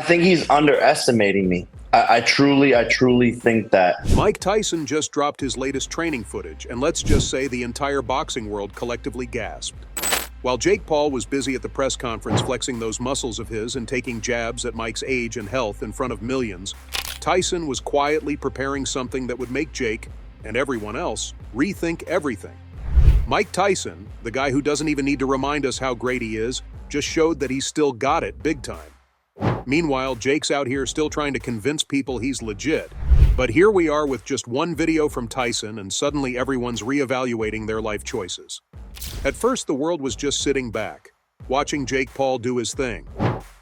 think he's underestimating me. I truly think that. Mike Tyson just dropped his latest training footage, and let's just say the entire boxing world collectively gasped. While Jake Paul was busy at the press conference flexing those muscles of his and taking jabs at Mike's age and health in front of millions, Tyson was quietly preparing something that would make Jake, and everyone else, rethink everything. Mike Tyson, the guy who doesn't even need to remind us how great he is, just showed that he's still got it big time. Meanwhile, Jake's out here still trying to convince people he's legit. But here we are with just one video from Tyson, and suddenly everyone's reevaluating their life choices. At first, the world was just sitting back, watching Jake Paul do his thing,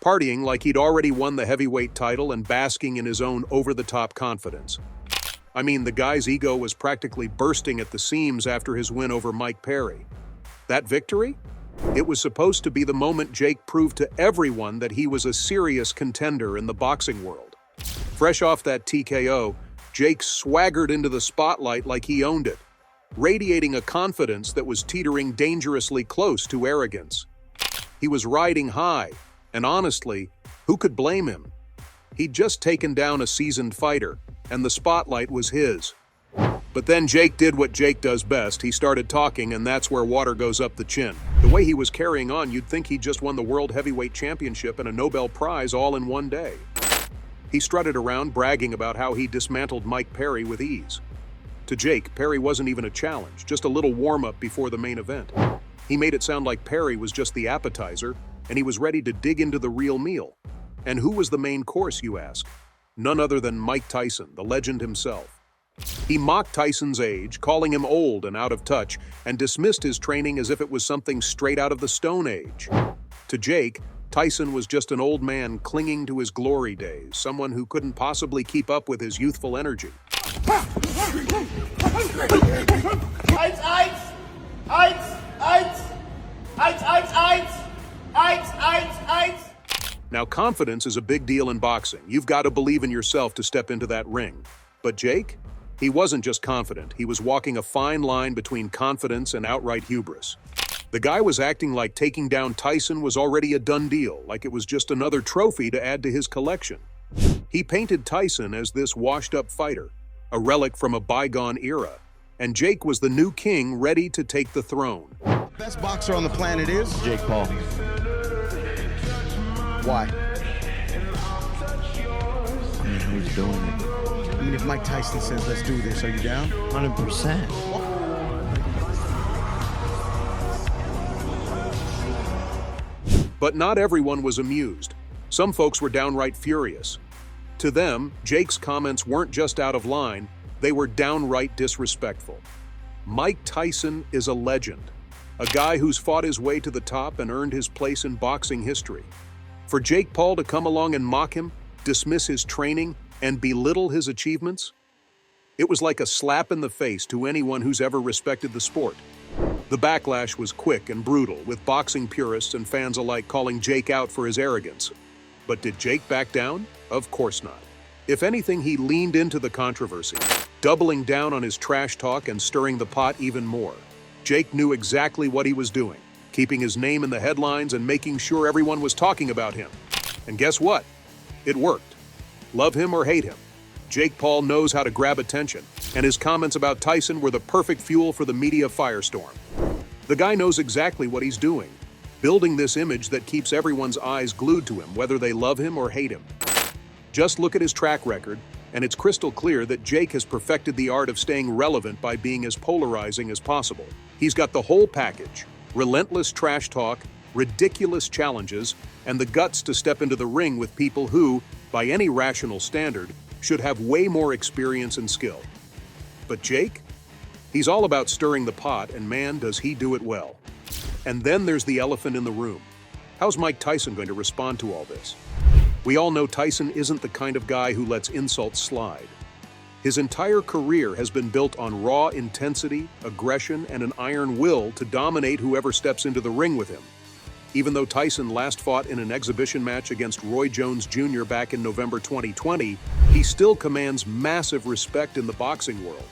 partying like he'd already won the heavyweight title and basking in his own over-the-top confidence. I mean, the guy's ego was practically bursting at the seams after his win over Mike Perry. That victory? It was supposed to be the moment Jake proved to everyone that he was a serious contender in the boxing world. Fresh off that TKO, Jake swaggered into the spotlight like he owned it, radiating a confidence that was teetering dangerously close to arrogance. He was riding high, and honestly, who could blame him? He'd just taken down a seasoned fighter, and the spotlight was his. But then Jake did what Jake does best. He started talking, and that's where water goes up the chin. The way he was carrying on, you'd think he'd just won the World Heavyweight Championship and a Nobel Prize all in one day. He strutted around bragging about how he dismantled Mike Perry with ease. To Jake, Perry wasn't even a challenge, just a little warm-up before the main event. He made it sound like Perry was just the appetizer, and he was ready to dig into the real meal. And who was the main course, you ask? None other than Mike Tyson, the legend himself. He mocked Tyson's age, calling him old and out of touch, and dismissed his training as if it was something straight out of the Stone Age. To Jake, Tyson was just an old man clinging to his glory days, someone who couldn't possibly keep up with his youthful energy. Now, confidence is a big deal in boxing. You've got to believe in yourself to step into that ring. But Jake? He wasn't just confident, he was walking a fine line between confidence and outright hubris. The guy was acting like taking down Tyson was already a done deal, like it was just another trophy to add to his collection. He painted Tyson as this washed-up fighter, a relic from a bygone era, and Jake was the new king ready to take the throne. Best boxer on the planet is Jake Paul. Why? I mean, who's doing it? I mean, if Mike Tyson says, let's do this, are you down? 100%. But not everyone was amused. Some folks were downright furious. To them, Jake's comments weren't just out of line, they were downright disrespectful. Mike Tyson is a legend, a guy who's fought his way to the top and earned his place in boxing history. For Jake Paul to come along and mock him, dismiss his training, and belittle his achievements? It was like a slap in the face to anyone who's ever respected the sport. The backlash was quick and brutal, with boxing purists and fans alike calling Jake out for his arrogance. But did Jake back down? Of course not. If anything, he leaned into the controversy, doubling down on his trash talk and stirring the pot even more. Jake knew exactly what he was doing, keeping his name in the headlines and making sure everyone was talking about him. And guess what? It worked. Love him or hate him, Jake Paul knows how to grab attention, and his comments about Tyson were the perfect fuel for the media firestorm. The guy knows exactly what he's doing, building this image that keeps everyone's eyes glued to him, whether they love him or hate him. Just look at his track record, and it's crystal clear that Jake has perfected the art of staying relevant by being as polarizing as possible. He's got the whole package: relentless trash talk, ridiculous challenges, and the guts to step into the ring with people who, by any rational standard, should have way more experience and skill. But Jake? He's all about stirring the pot, and man, does he do it well. And then there's the elephant in the room. How's Mike Tyson going to respond to all this? We all know Tyson isn't the kind of guy who lets insults slide. His entire career has been built on raw intensity, aggression, and an iron will to dominate whoever steps into the ring with him. Even though Tyson last fought in an exhibition match against Roy Jones Jr. back in November 2020, he still commands massive respect in the boxing world.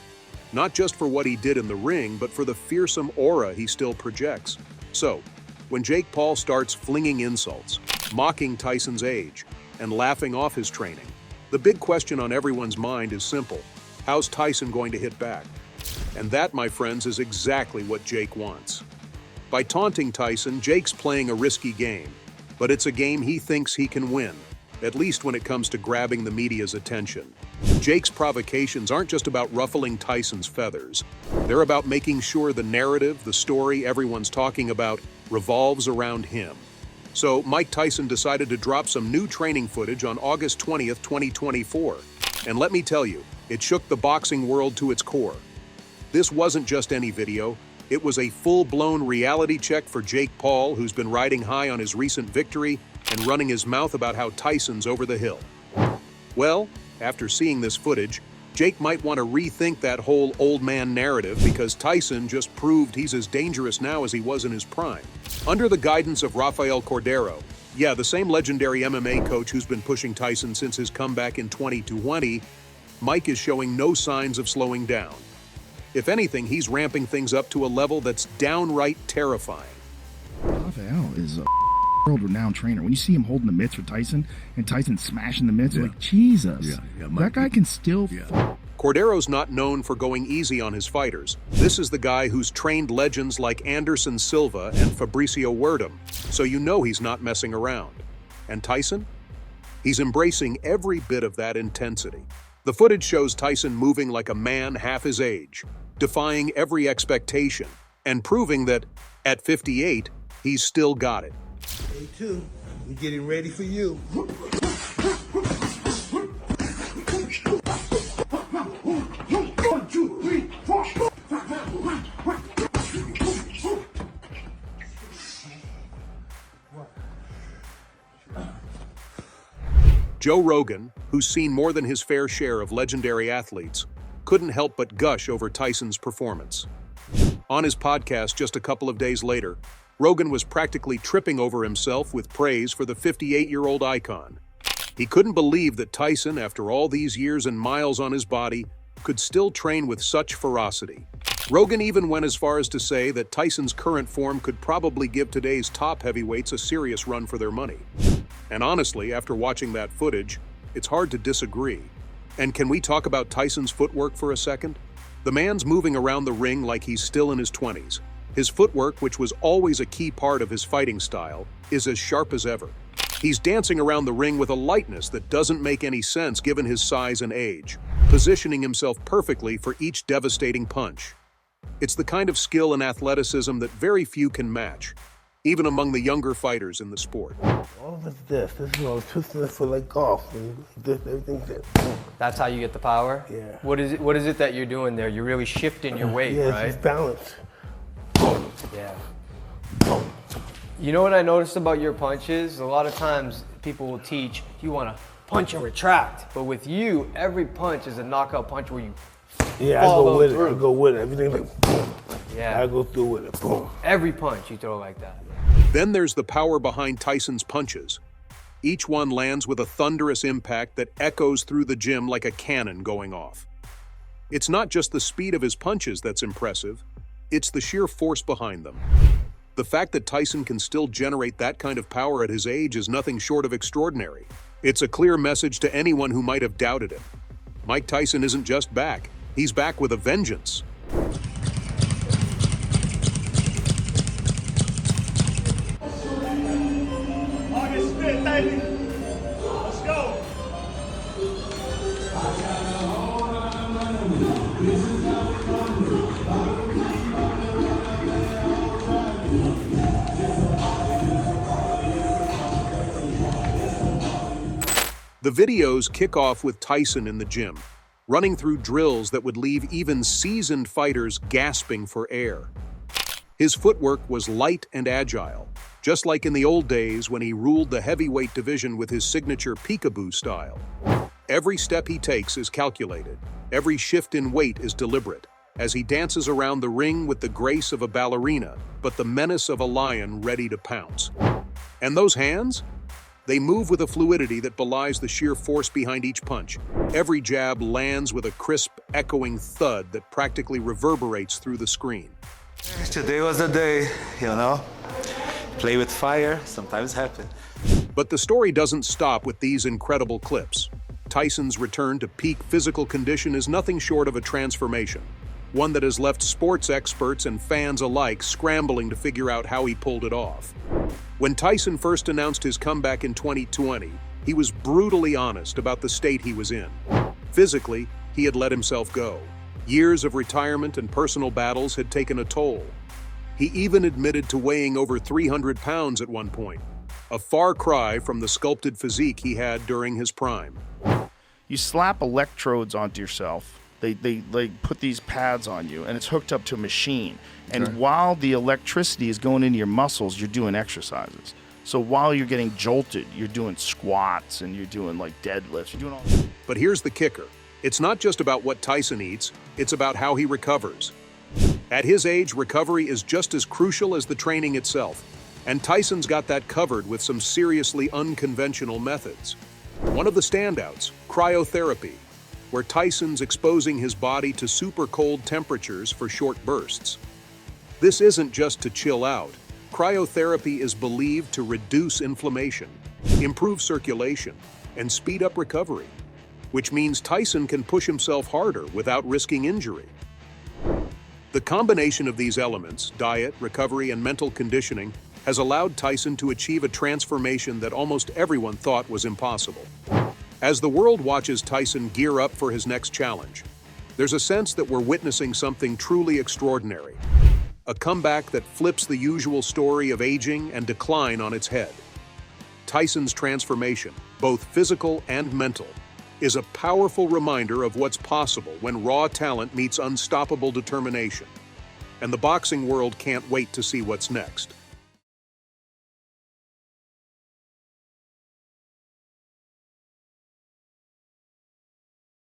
Not just for what he did in the ring, but for the fearsome aura he still projects. So, when Jake Paul starts flinging insults, mocking Tyson's age, and laughing off his training. The big question on everyone's mind is simple. How's Tyson going to hit back? And that, my friends, is exactly what Jake wants. By taunting Tyson, Jake's playing a risky game, but it's a game he thinks he can win, at least when it comes to grabbing the media's attention. Jake's provocations aren't just about ruffling Tyson's feathers. They're about making sure the narrative, the story everyone's talking about, revolves around him. So Mike Tyson decided to drop some new training footage on August 20th, 2024. And let me tell you, it shook the boxing world to its core. This wasn't just any video. It was a full-blown reality check for Jake Paul, who's been riding high on his recent victory and running his mouth about how Tyson's over the hill. Well, after seeing this footage, Jake might want to rethink that whole old man narrative because Tyson just proved he's as dangerous now as he was in his prime. Under the guidance of Rafael Cordero, the same legendary MMA coach who's been pushing Tyson since his comeback in 2020, Mike is showing no signs of slowing down. If anything, he's ramping things up to a level that's downright terrifying. Rafael is a world-renowned trainer. When you see him holding the mitts for Tyson and Tyson smashing the mitts, like, Jesus, that guy can still Cordero's not known for going easy on his fighters. This is the guy who's trained legends like Anderson Silva and Fabricio Werdum, so you know he's not messing around. And Tyson? He's embracing every bit of that intensity. The footage shows Tyson moving like a man half his age, defying every expectation, and proving that, at 58, he's still got it. Day two, we're getting ready for you. Joe Rogan, who's seen more than his fair share of legendary athletes, couldn't help but gush over Tyson's performance. On his podcast just a couple of days later, Rogan was practically tripping over himself with praise for the 58-year-old icon. He couldn't believe that Tyson, after all these years and miles on his body, could still train with such ferocity. Rogan even went as far as to say that Tyson's current form could probably give today's top heavyweights a serious run for their money. And honestly, after watching that footage, it's hard to disagree. And can we talk about Tyson's footwork for a second? The man's moving around the ring like he's still in his 20s. His footwork, which was always a key part of his fighting style, is as sharp as ever. He's dancing around the ring with a lightness that doesn't make any sense given his size and age, positioning himself perfectly for each devastating punch. It's the kind of skill and athleticism that very few can match, even among the younger fighters in the sport. All of it's this. This is what I was twisting it for like golf. Everything's this. That's how you get the power? Yeah. What is it that you're doing there? You're really shifting your weight, yeah, right? it's balance. Yeah. You know what I noticed about your punches? A lot of times people will teach you want to punch and retract, but with you, every punch is a knockout punch where you Yeah, I go with it. I go with it. Everything like boom. Yeah. I go through with it. Boom. Every punch you throw like that. Then there's the power behind Tyson's punches. Each one lands with a thunderous impact that echoes through the gym like a cannon going off. It's not just the speed of his punches that's impressive, it's the sheer force behind them. The fact that Tyson can still generate that kind of power at his age is nothing short of extraordinary. It's a clear message to anyone who might have doubted him. Mike Tyson isn't just back, he's back with a vengeance. August 5th, baby. Let's go. The videos kick off with Tyson in the gym, running through drills that would leave even seasoned fighters gasping for air. His footwork was light and agile, just like in the old days when he ruled the heavyweight division with his signature peekaboo style. Every step he takes is calculated, every shift in weight is deliberate, as he dances around the ring with the grace of a ballerina, but the menace of a lion ready to pounce. And those hands? They move with a fluidity that belies the sheer force behind each punch. Every jab lands with a crisp, echoing thud that practically reverberates through the screen. Today was the day, you know. Play with fire, sometimes happen. But the story doesn't stop with these incredible clips. Tyson's return to peak physical condition is nothing short of a transformation, one that has left sports experts and fans alike scrambling to figure out how he pulled it off. When Tyson first announced his comeback in 2020, he was brutally honest about the state he was in. Physically, he had let himself go. Years of retirement and personal battles had taken a toll. He even admitted to weighing over 300 pounds at one point, a far cry from the sculpted physique he had during his prime. You slap electrodes onto yourself. They put these pads on you, and it's hooked up to a machine. And while the electricity is going into your muscles, you're doing exercises. So while you're getting jolted, you're doing squats and you're doing like deadlifts. You're doing all. But here's the kicker. It's not just about what Tyson eats, it's about how he recovers. At his age, recovery is just as crucial as the training itself. And Tyson's got that covered with some seriously unconventional methods. One of the standouts, cryotherapy, where Tyson's exposing his body to super cold temperatures for short bursts. This isn't just to chill out. Cryotherapy is believed to reduce inflammation, improve circulation, and speed up recovery, which means Tyson can push himself harder without risking injury. The combination of these elements, diet, recovery, and mental conditioning, has allowed Tyson to achieve a transformation that almost everyone thought was impossible. As the world watches Tyson gear up for his next challenge, there's a sense that we're witnessing something truly extraordinary. A comeback that flips the usual story of aging and decline on its head. Tyson's transformation, both physical and mental, is a powerful reminder of what's possible when raw talent meets unstoppable determination. And the boxing world can't wait to see what's next.